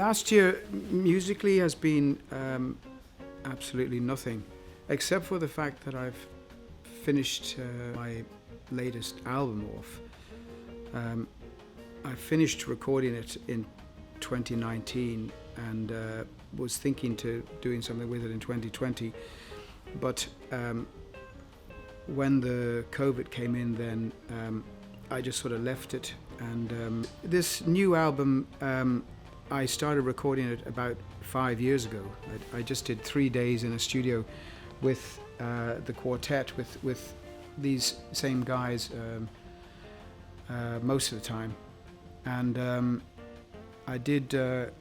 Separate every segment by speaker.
Speaker 1: Last year, musically, has been absolutely nothing, except for the fact that I've finished my latest album off. I finished recording it in 2019 and was thinking to doing something with it in 2020, but when the COVID came in, then I just sort of left it. And this new album, I started recording it about 5 years ago. I just did 3 days in a studio with the quartet, with these same guys most of the time, and I did a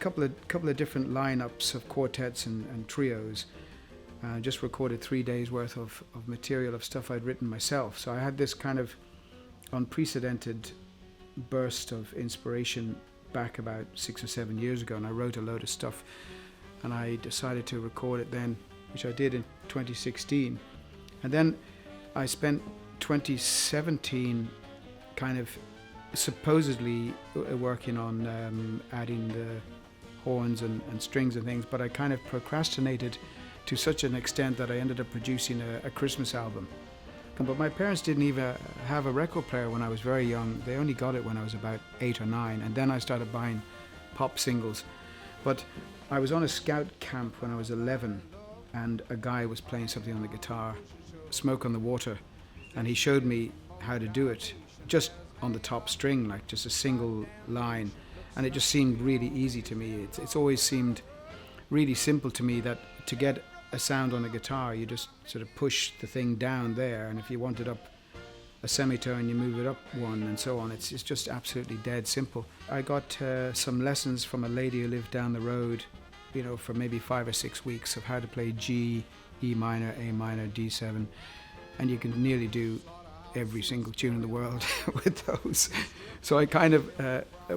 Speaker 1: couple of different lineups of quartets and trios. Just recorded 3 days worth of material of stuff I'd written myself. So I had this kind of unprecedented burst of inspiration back about 6 or 7 years ago, and I wrote a load of stuff, and I decided to record it then, which I did in 2016. And then I spent 2017 kind of supposedly working on adding the horns and strings and things, but I kind of procrastinated to such an extent that I ended up producing a Christmas album. But my parents didn't even have a record player when I was very young. They only got it when I was about 8 or 9, and then I started buying pop singles. But I was on a scout camp when I was 11, and a guy was playing something on the guitar, Smoke on the Water, and he showed me how to do it, just on the top string, like just a single line, and it just seemed really easy to me. It's always seemed really simple to me that to get a sound on a guitar, you just sort of push the thing down there, and if you want it up a semitone, you move it up one, and so on. It's just absolutely dead simple. I got some lessons from a lady who lived down the road, for maybe 5 or 6 weeks of how to play G, E minor, A minor, D7, and you can nearly do every single tune in the world with those. So I kind of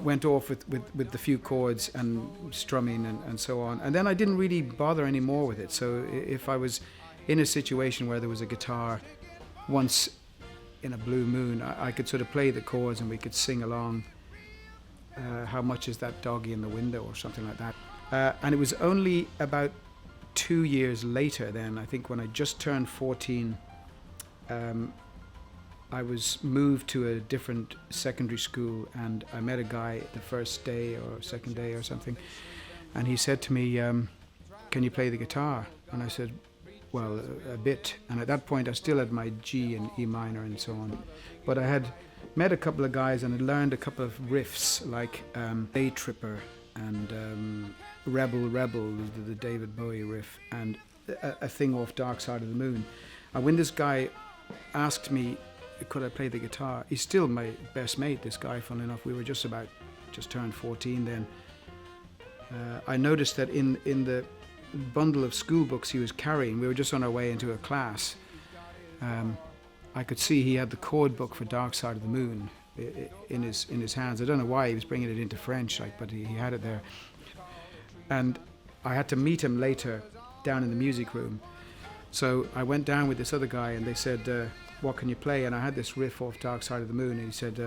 Speaker 1: went off with the few chords and strumming and so on. And then I didn't really bother anymore with it. So if I was in a situation where there was a guitar once in a blue moon, I could sort of play the chords and we could sing along. How much is that doggy in the window or something like that. And it was only about 2 years later then, I think when I just turned 14, I was moved to a different secondary school, and I met a guy the first day or second day or something, and he said to me, can you play the guitar? And I said, well, a bit. And at that point I still had my G and E minor and so on, but I had met a couple of guys and had learned a couple of riffs like Day Tripper and Rebel, the David Bowie riff, and a thing off Dark Side of the Moon. And when this guy asked me could I play the guitar, he's still my best mate, this guy, funnily enough. We were just turned 14 then. I noticed that in the bundle of school books he was carrying, we were just on our way into a class, I could see he had the chord book for Dark Side of the Moon in his hands. I don't know why he was bringing it into French, but he had it there. And I had to meet him later down in the music room. So I went down with this other guy, and they said, what can you play? And I had this riff off Dark Side of the Moon, and he said,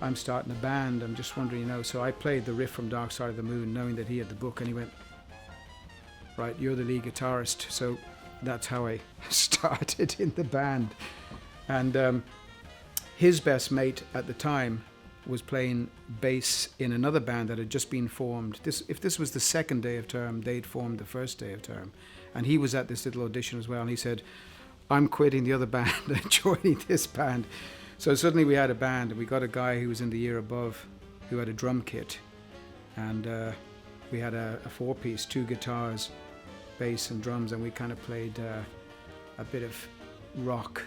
Speaker 1: I'm starting a band, I'm just wondering, So I played the riff from Dark Side of the Moon, knowing that he had the book, and he went, right, you're the lead guitarist. So that's how I started in the band. And his best mate at the time was playing bass in another band that had just been formed. If this was the second day of term, they'd formed the first day of term. And he was at this little audition as well, and he said, I'm quitting the other band and joining this band. So suddenly we had a band, and we got a guy who was in the year above who had a drum kit, and we had a 4-piece, 2 guitars, bass and drums, and we kind of played a bit of rock,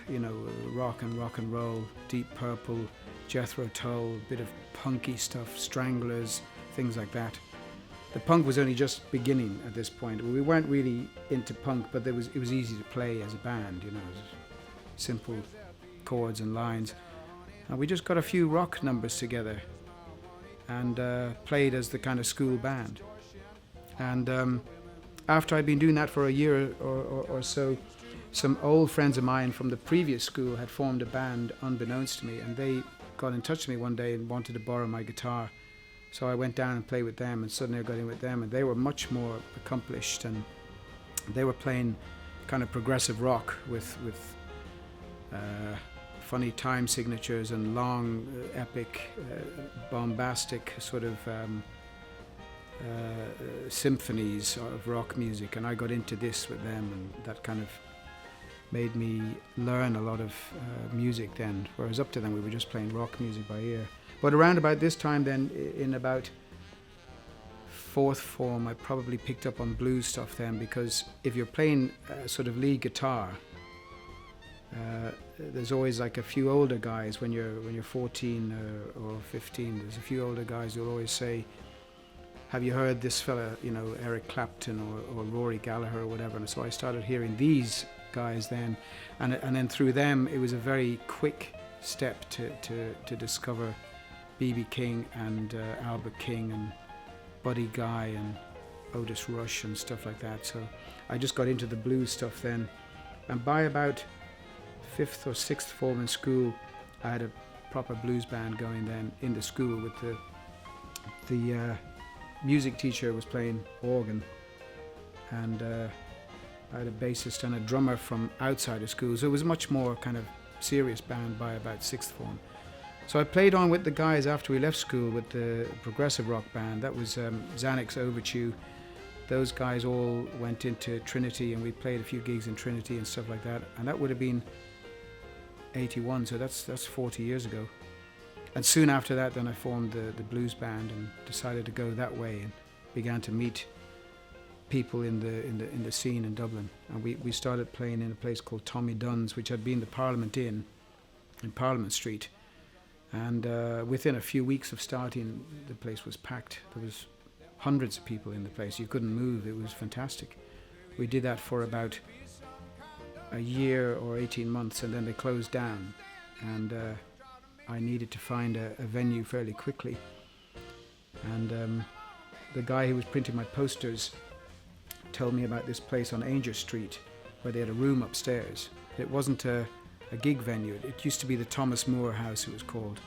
Speaker 1: rock and roll, Deep Purple, Jethro Tull, a bit of punky stuff, Stranglers, things like that. The punk was only just beginning at this point. We weren't really into punk, but it was easy to play as a band, simple chords and lines. And we just got a few rock numbers together and played as the kind of school band. And after I'd been doing that for a year or so, some old friends of mine from the previous school had formed a band unbeknownst to me, and they got in touch with me one day and wanted to borrow my guitar So I went down and played with them, and suddenly I got in with them, and they were much more accomplished, and they were playing kind of progressive rock with funny time signatures and long, epic, bombastic sort of symphonies of rock music, and I got into this with them, and that kind of made me learn a lot of music then, whereas up to then we were just playing rock music by ear. But around about this time then, in about fourth form, I probably picked up on blues stuff then, because if you're playing sort of lead guitar, there's always like a few older guys when you're 14 or 15. There's a few older guys who'll always say, "Have you heard this fella, you know, Eric Clapton or Rory Gallagher or whatever?" And so I started hearing these guys then, and then through them it was a very quick step to discover B.B. King and Albert King and Buddy Guy and Otis Rush and stuff like that. So I just got into the blues stuff then, and by about fifth or sixth form in school, I had a proper blues band going then in the school with the music teacher was playing organ, and I had a bassist and a drummer from outside of school, so it was a much more kind of serious band by about sixth form. So I played on with the guys after we left school with the progressive rock band. That was Xanax Overture. Those guys all went into Trinity, and we played a few gigs in Trinity and stuff like that, and that would have been 81, so that's 40 years ago. And soon after that then I formed the blues band and decided to go that way, and began to meet people in the scene in Dublin. And we started playing in a place called Tommy Dunn's, which had been the Parliament Inn in Parliament Street. And within a few weeks of starting, the place was packed. There was hundreds of people in the place. You couldn't move. It was fantastic. We did that for about a year or 18 months, and then they closed down. And I needed to find a venue fairly quickly. And the guy who was printing my posters told me about this place on Ainger Street where they had a room upstairs. It wasn't a gig venue. It used to be the Thomas Moore House, it was called.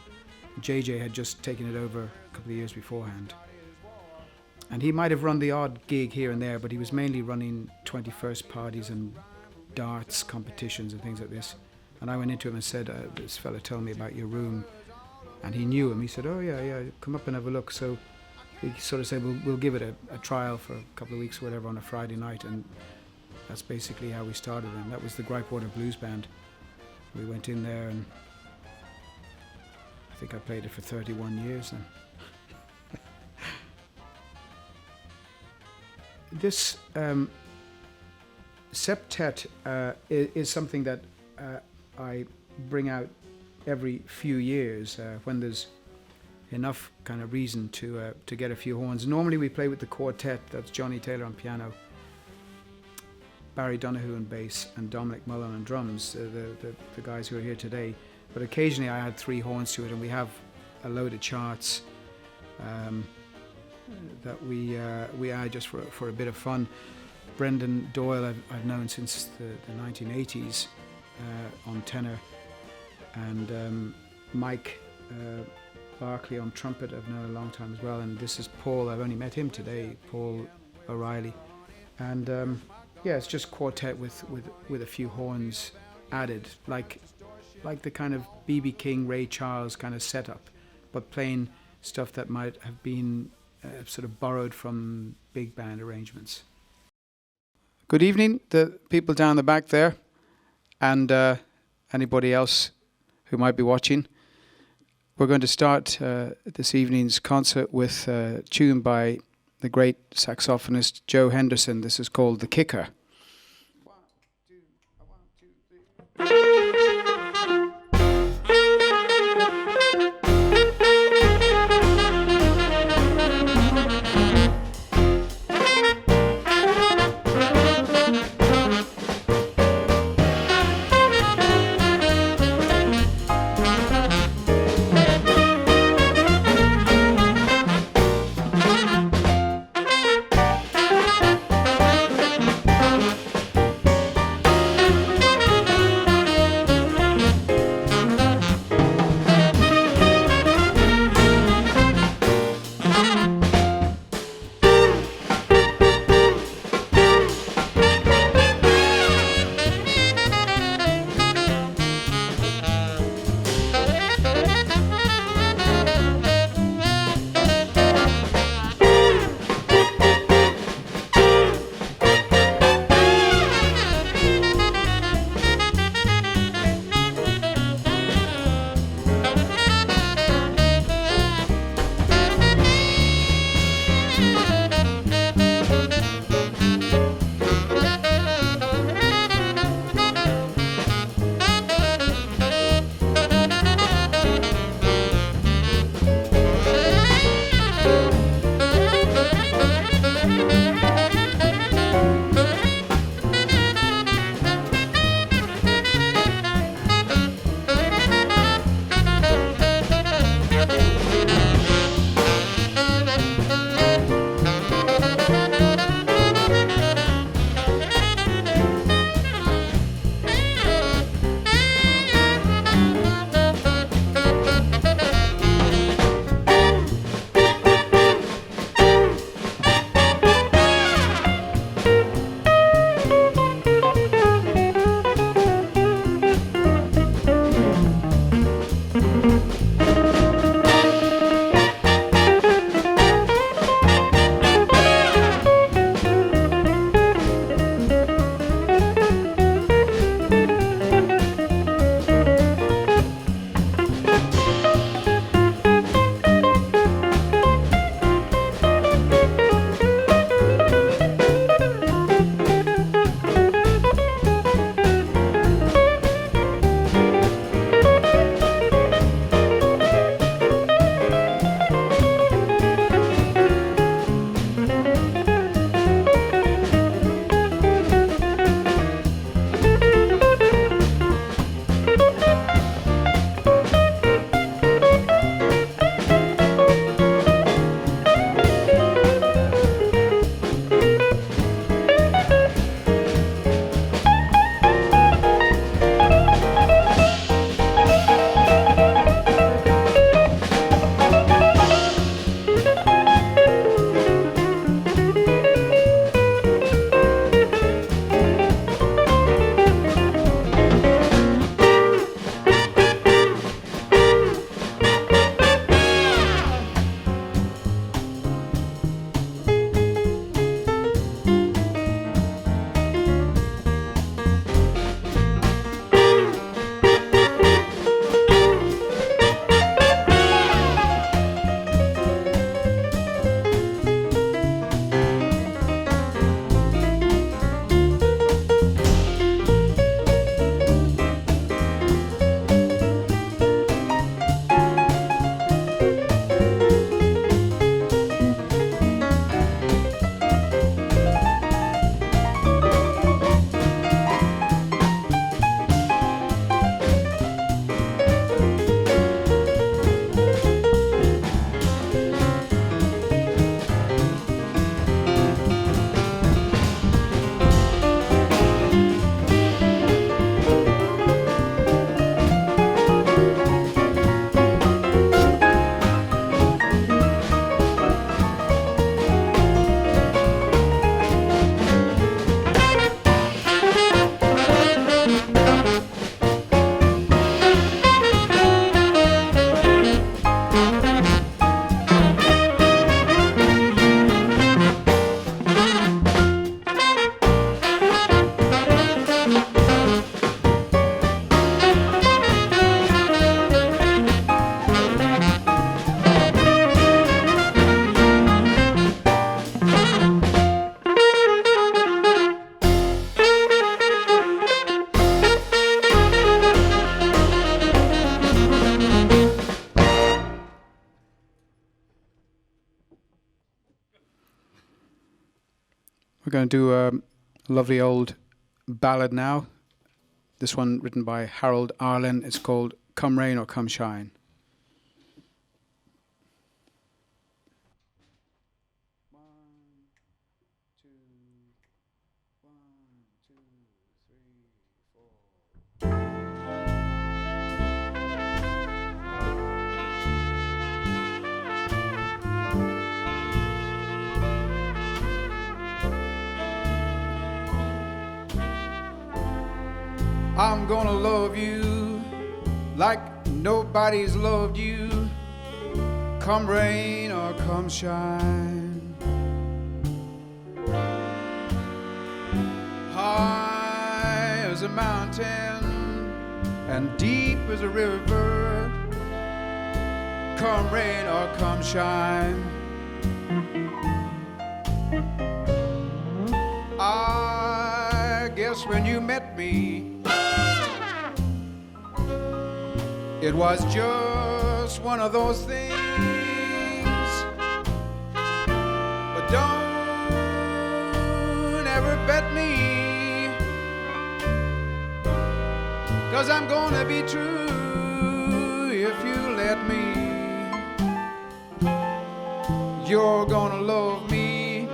Speaker 1: JJ had just taken it over a couple of years beforehand. And he might have run the odd gig here and there, but he was mainly running 21st parties and darts competitions and things like this. And I went into him and said, "This fella told me about your room." And he knew him. He said, "Oh yeah, come up and have a look." So he sort of said, we'll give it a trial for a couple of weeks or whatever on a Friday night. And that's basically how we started. And that was the Gripewater Blues Band. We went in there, and I think I played it for 31 years then. This septet is something that I bring out every few years when there's enough kind of reason to get a few horns. Normally we play with the quartet. That's Johnny Taylor on piano, Barry Donoghue on bass, and Dominic Mullen on drums, the guys who are here today. But occasionally I add three horns to it, and we have a load of charts that we add just for a bit of fun. Brendan Doyle I've known since the 1980s on tenor, and Mike Barclay on trumpet I've known a long time as well, and this is Paul. I've only met him today, Paul O'Reilly, and yeah, it's just quartet with a few horns added, like the kind of B.B. King, Ray Charles kind of setup, but playing stuff that might have been sort of borrowed from big band arrangements. Good evening, the people down the back there, and anybody else who might be watching. We're going to start this evening's concert with a tune by the great saxophonist Joe Henderson. This is called The Kicker. 1, 2, 1, 2, 3. going to do a lovely old ballad now. This one written by Harold Arlen. It's called Come Rain or Come Shine. I'm gonna love you like nobody's loved you, come rain or come shine. High as a mountain and deep as a river, come rain or come shine. I guess when you met me, it was just one of those things. But don't ever bet me, 'cause I'm gonna be true if you let me. You're gonna love me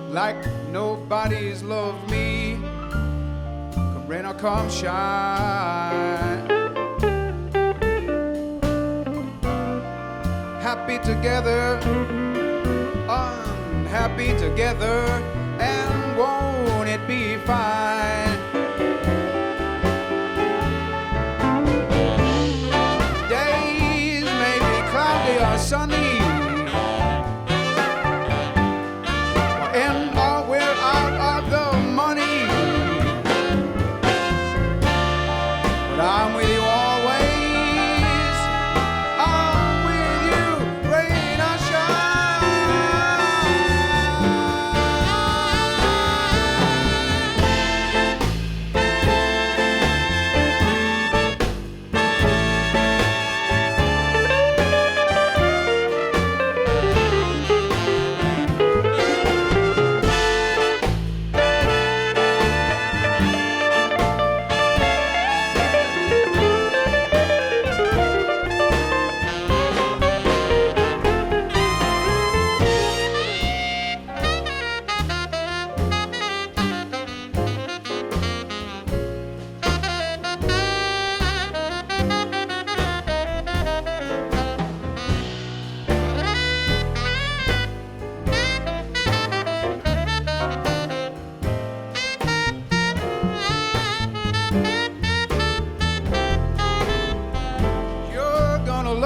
Speaker 1: like nobody's loved me, come rain or come shine. Happy together, unhappy together, and won't it be fine? Days may be cloudy or sunny, and we're out of the money, but I'm with you always.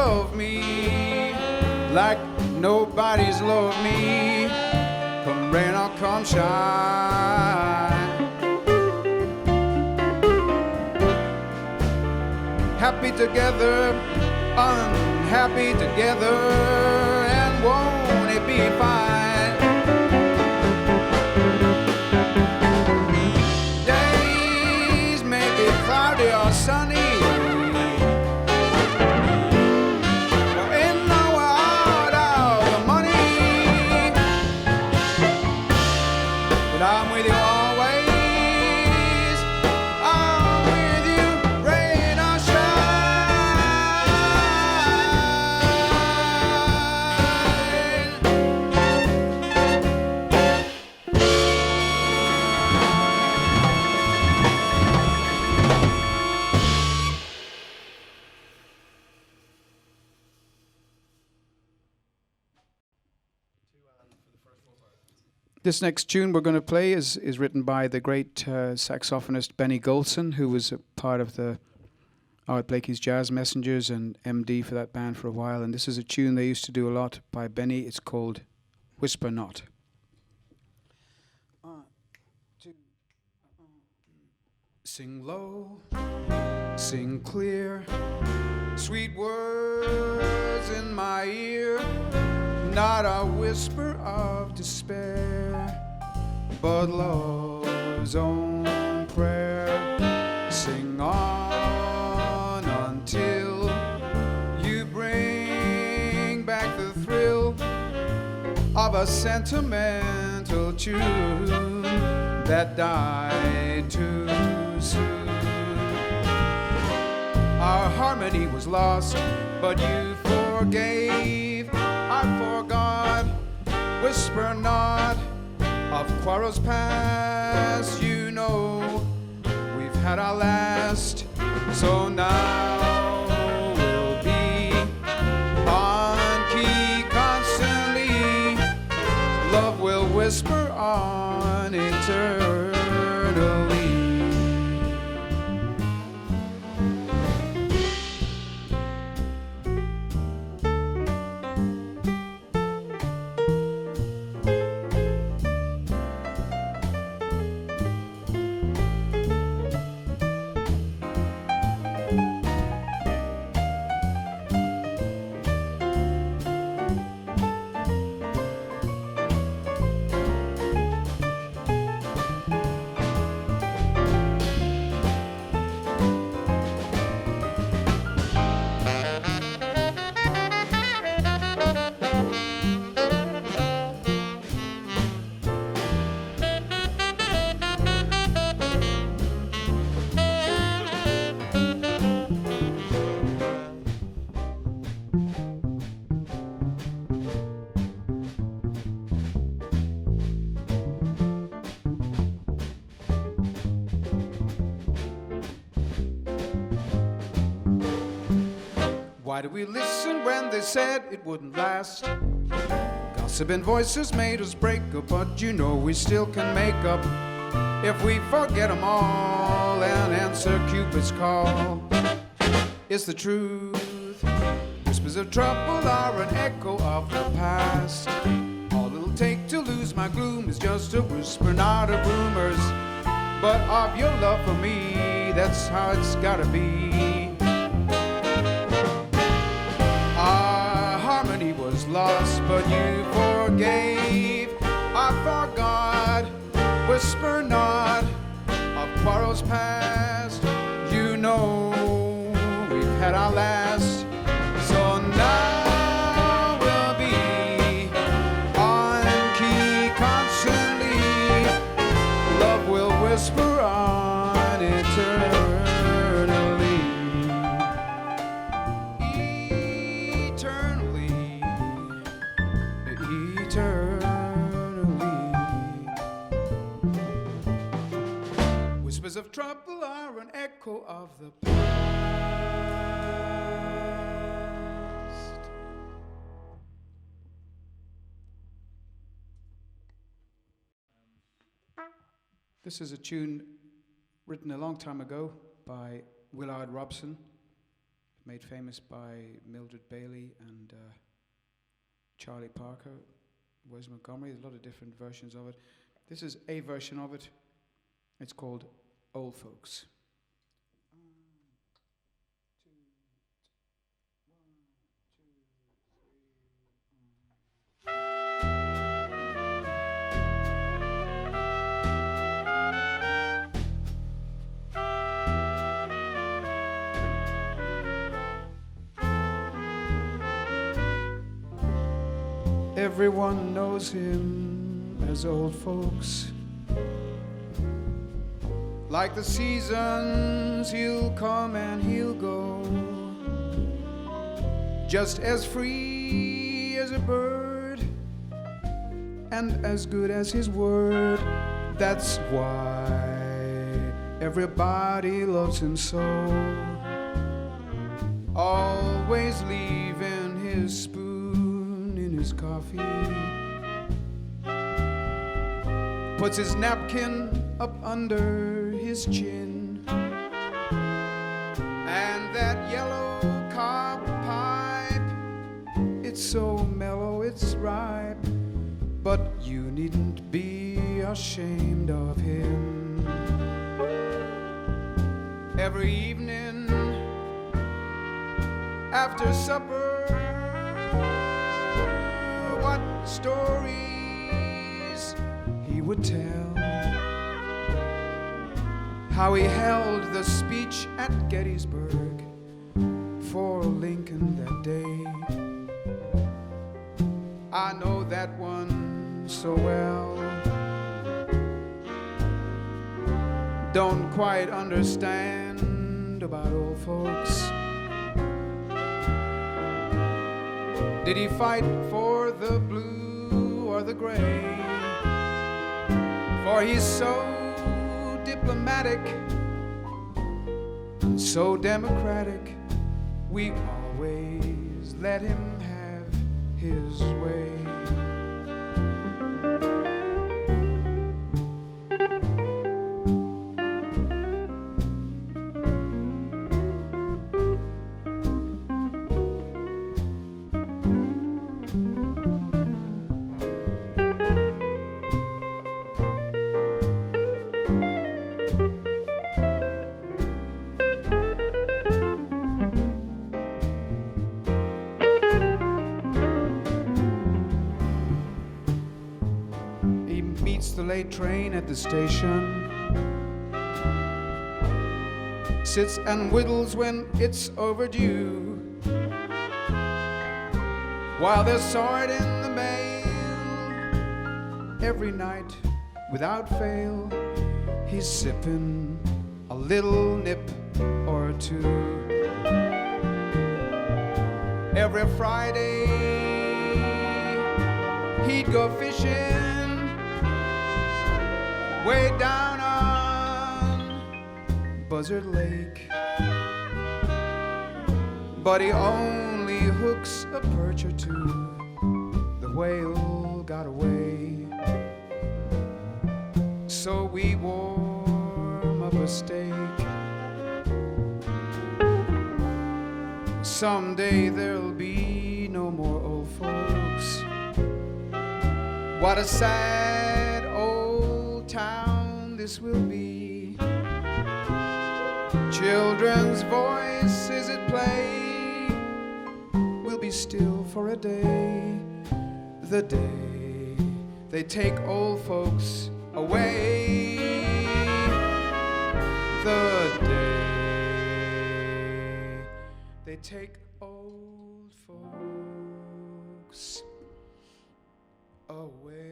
Speaker 1: Love me like nobody's loved me, come rain or come shine. Happy together, unhappy together, and won't it be fine? Days may be cloudy or sunny, I'm with you always. I'm with you, rain or This next tune we're going to play is written by the great saxophonist Benny Golson, who was a part of the Art Blakey's Jazz Messengers and MD for that band for a while. And this is a tune they used to do a lot by Benny. It's called Whisper Not. Sing low, sing clear, sweet words in my ear, not a whisper of despair, but love's own prayer. Sing on until you bring back the thrill of a sentimental tune that died too soon. Our harmony was lost, but you forgave. I forgot. Whisper not of quarrels past. You know we've had our last, so now we'll be on key constantly. Love will whisper on eternally. Why do we listen when they said it wouldn't last? Gossiping voices made us break up, but you know we still can make up if we forget them all and answer Cupid's call. It's the truth. Whispers of trouble are an echo of the past. All it'll take to lose my gloom is just a whisper, not of rumors, but of your love for me. That's how it's gotta be. Our harmony was lost, but you forgave. I forgot. Whisper not of quarrels past. You know we've had our last, so now we'll be on key constantly. Love will whisper on eternally. Whispers of trouble are an echo of the past. This is a tune written a long time ago by Willard Robson, made famous by Mildred Bailey and Charlie Parker, Wes Montgomery. There's a lot of different versions of it. This is a version of it. It's called Old Folks. Everyone knows him as Old Folks. Like the seasons, he'll come and he'll go, just as free as a bird and as good as his word. That's why everybody loves him so. Always leaving his spoon in his coffee, puts his napkin up under his chin, and that yellow cob pipe, it's so mellow, it's ripe, but you needn't be ashamed of him. Every evening after supper, what stories he would tell, how he held the speech at Gettysburg for Lincoln that day. I know that one so well. don't quite understand about old folks. Did he fight for the blue or the gray? For he's so diplomatic, so democratic, we always let him have his way. The late train at the station, sits and whittles when it's overdue, while there's sword in the mail. Every night without fail, he's sipping a little nip or two. Every Friday he'd go fishing way down on Buzzard Lake, but he only hooks a perch or two. The whale got away, so we warm up a steak. Someday there'll be no more old folks. What a sad old town this will be. Children's voices at play will be still for a day. The day they take old folks away. The day they take old folks away.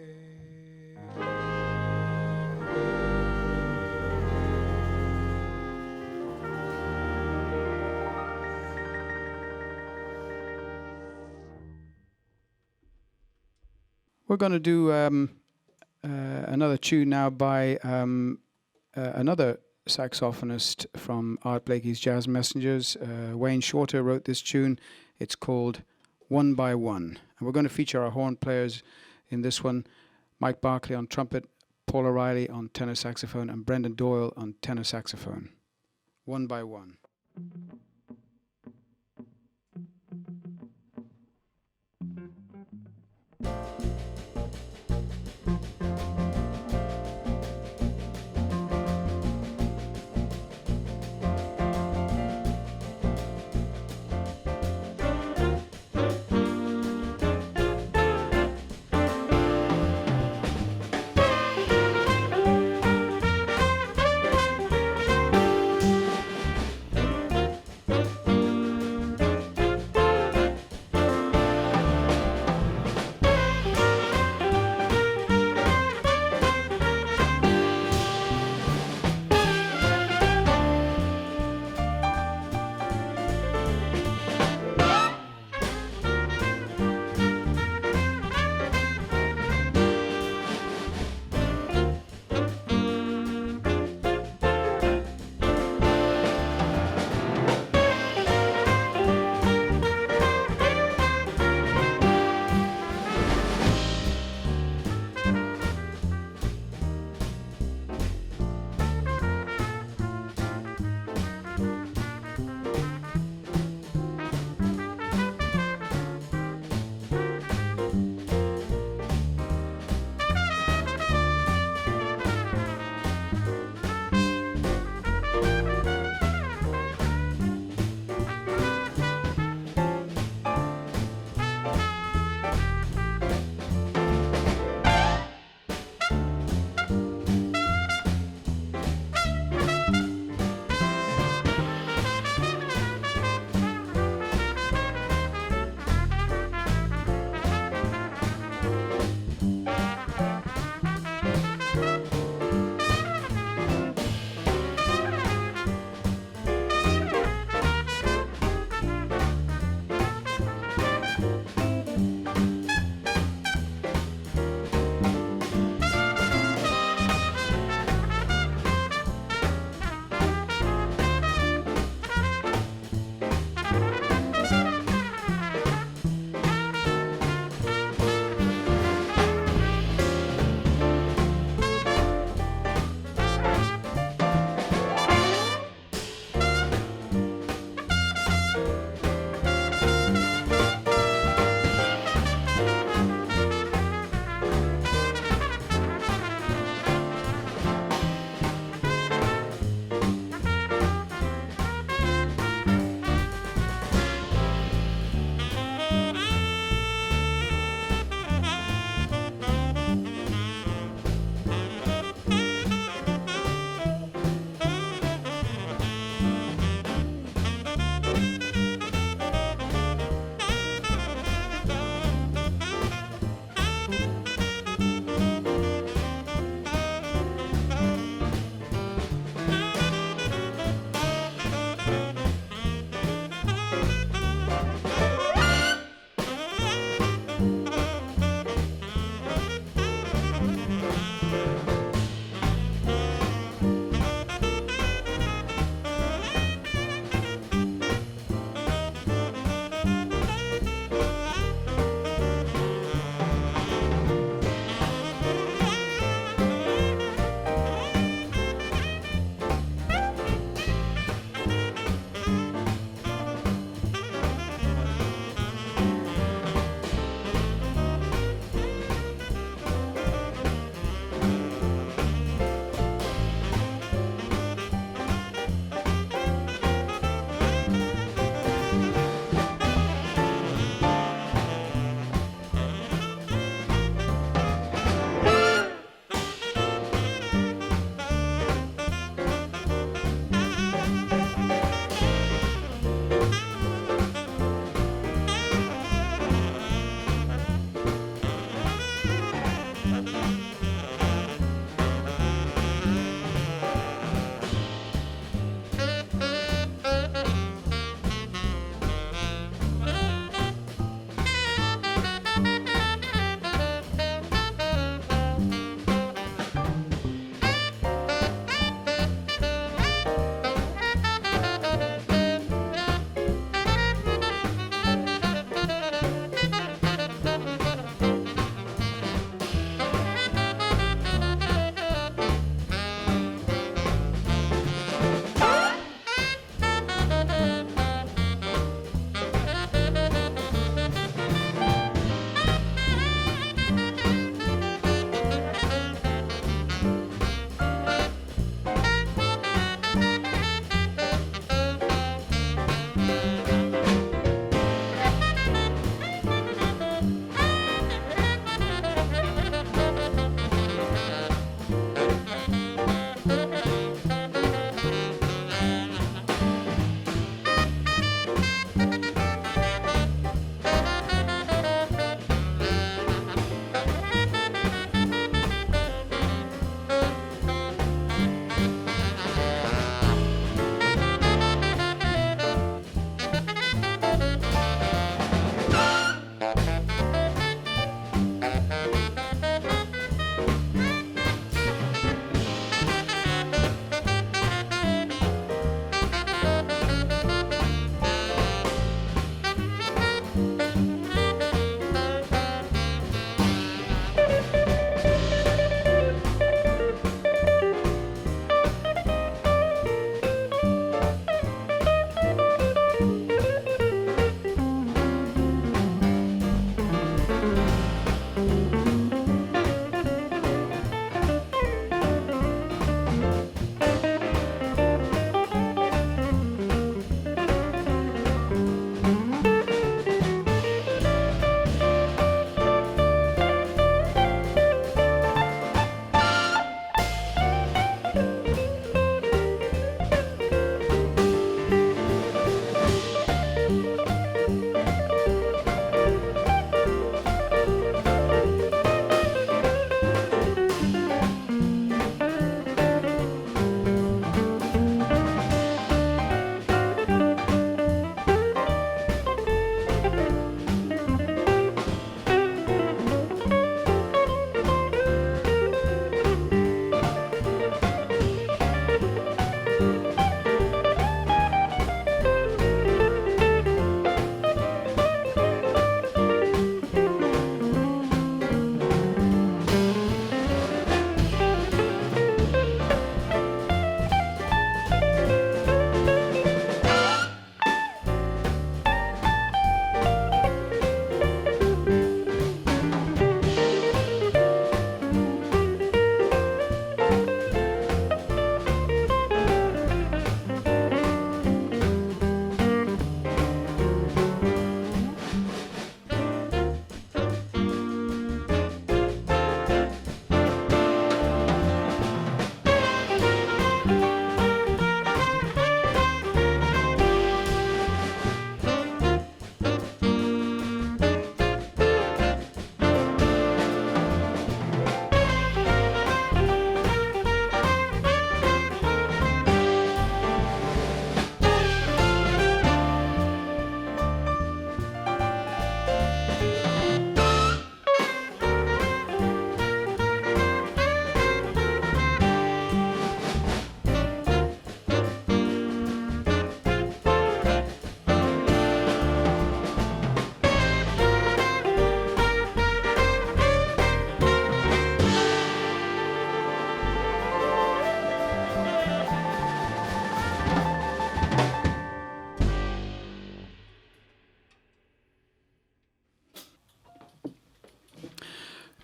Speaker 1: We're going to do another tune now by another saxophonist from Art Blakey's Jazz Messengers. Wayne Shorter wrote this tune. It's called One by One. And we're going to feature our horn players in this one. Mike Barkley on trumpet, Paul O'Reilly on tenor saxophone, and Brendan Doyle on tenor saxophone. One by One.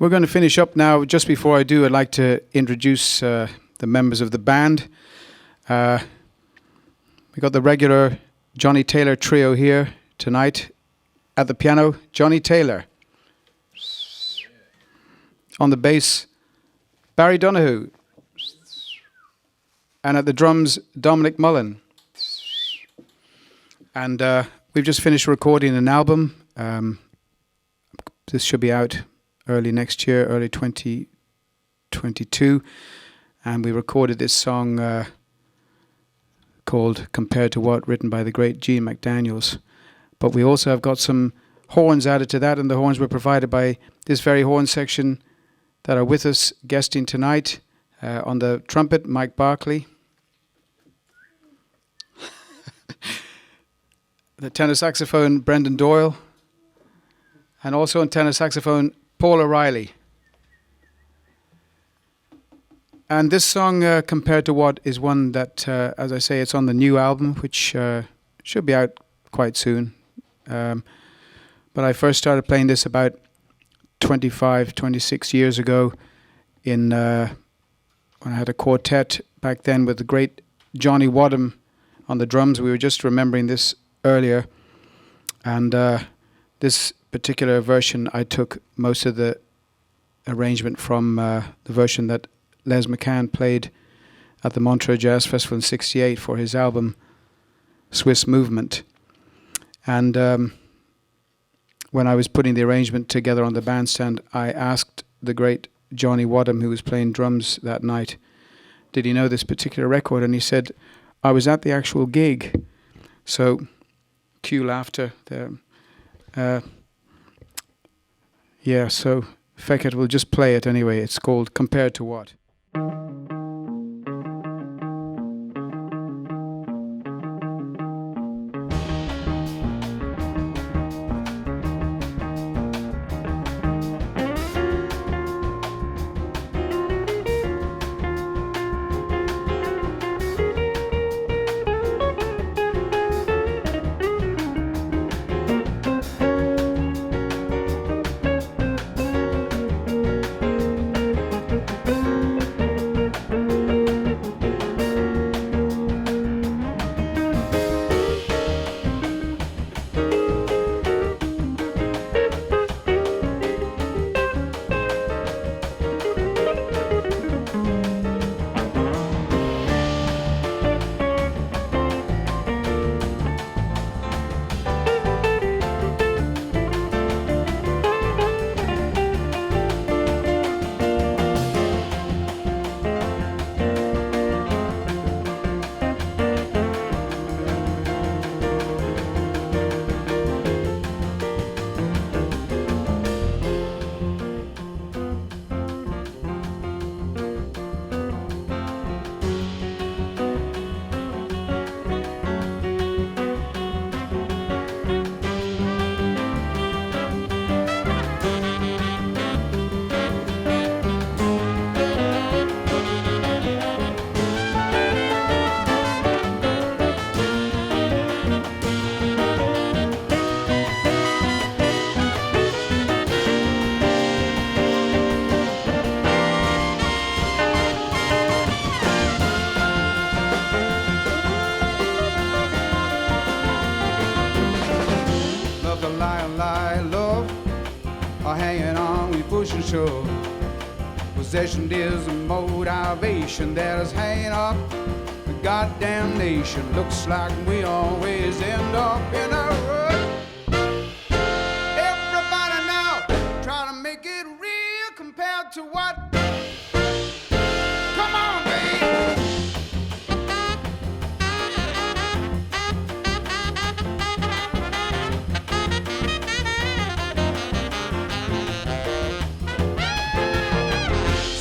Speaker 1: We're going to finish up now. Just before I do, I'd like to introduce the members of the band. We got the regular Johnny Taylor trio here tonight. At the piano, Johnny Taylor. On the bass, Barry Donahue. And at the drums, Dominic Mullen. And we've just finished recording an album. This should be out early next year, early 2022. And we recorded this song called Compared to What, written by the great Gene McDaniels. But we also have got some horns added to that, and the horns were provided by this very horn section that are with us guesting tonight. On the trumpet, Mike Barkley. The tenor saxophone, Brendan Doyle. And also on tenor saxophone, Paul O'Reilly. And this song, Compared to What, is one that, as I say, it's on the new album, which should be out quite soon. But I first started playing this about 25, 26 years ago when I had a quartet back then with the great Johnny Wadham on the drums. We were just remembering this earlier. And this particular version, I took most of the arrangement from the version that Les McCann played at the Montreux Jazz Festival in '68 for his album Swiss Movement. And when I was putting the arrangement together on the bandstand, I asked the great Johnny Wadham, who was playing drums that night, did he know this particular record? And he said, I was at the actual gig. So, cue laughter there. Yeah, so Fekete will just play it anyway. It's called Compared to What? Sure. Possession is a motivation that is hanging up the goddamn nation. Looks like we always end up in a rut. Everybody now try to make it real compared to what? Come on, baby.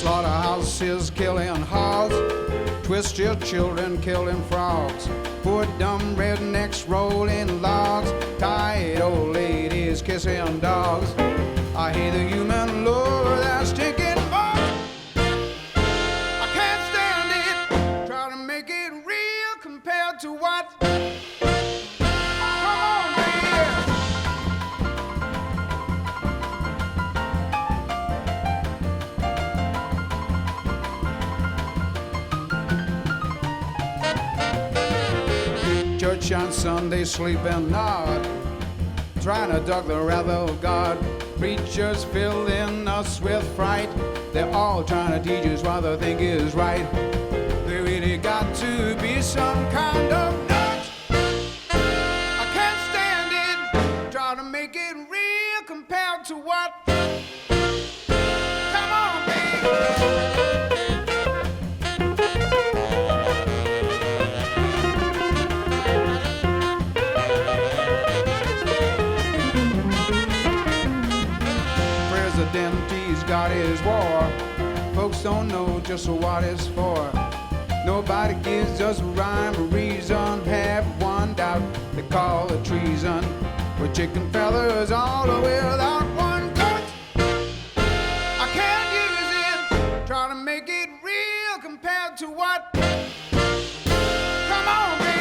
Speaker 1: Slaughterhouses killing hogs, twist your children killing frogs, poor dumb rednecks rolling logs, tired old ladies kissing dogs. I hate the human lure that's taking off. I can't stand it. Try to make it real compared to what? Come on, baby. church on Sunday, sleep and nod, trying to duck the wrath of God. Preachers filling us with fright. They're all trying to teach us what they think is right. They really got to be some kind of nut. I can't stand it. Try to make it real compared to what? Come on, baby. He's got his war. Folks don't know just what it's for. Nobody gives us a rhyme or reason. Have one doubt, they call it treason. We're chicken feathers all without one cut. I can't use it. Try to make it real compared to what? Come on, baby.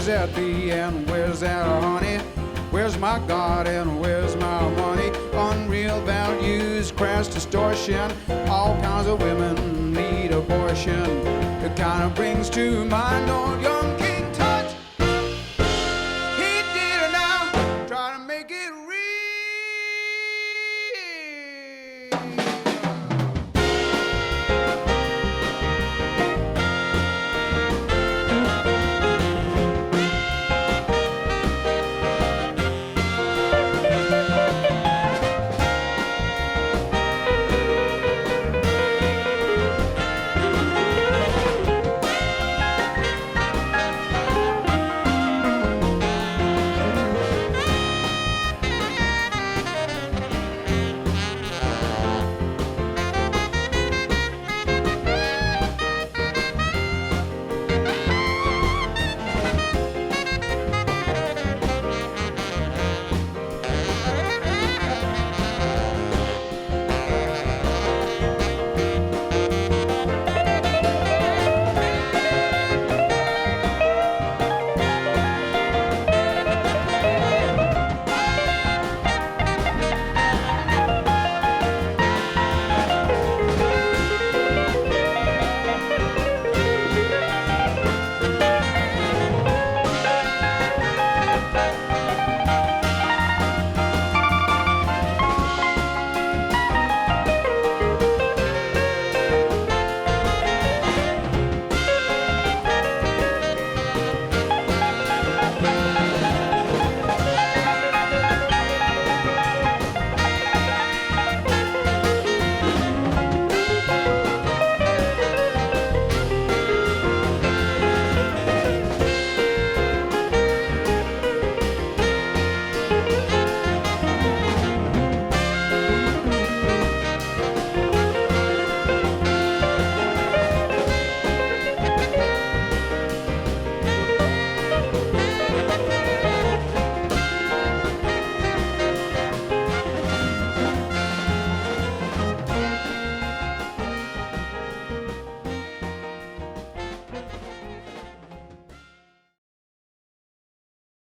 Speaker 1: At the end, where's that honey? Where's my God and where's my money? Unreal values, crass distortion. All kinds of women need abortion. It kind of brings to mind all your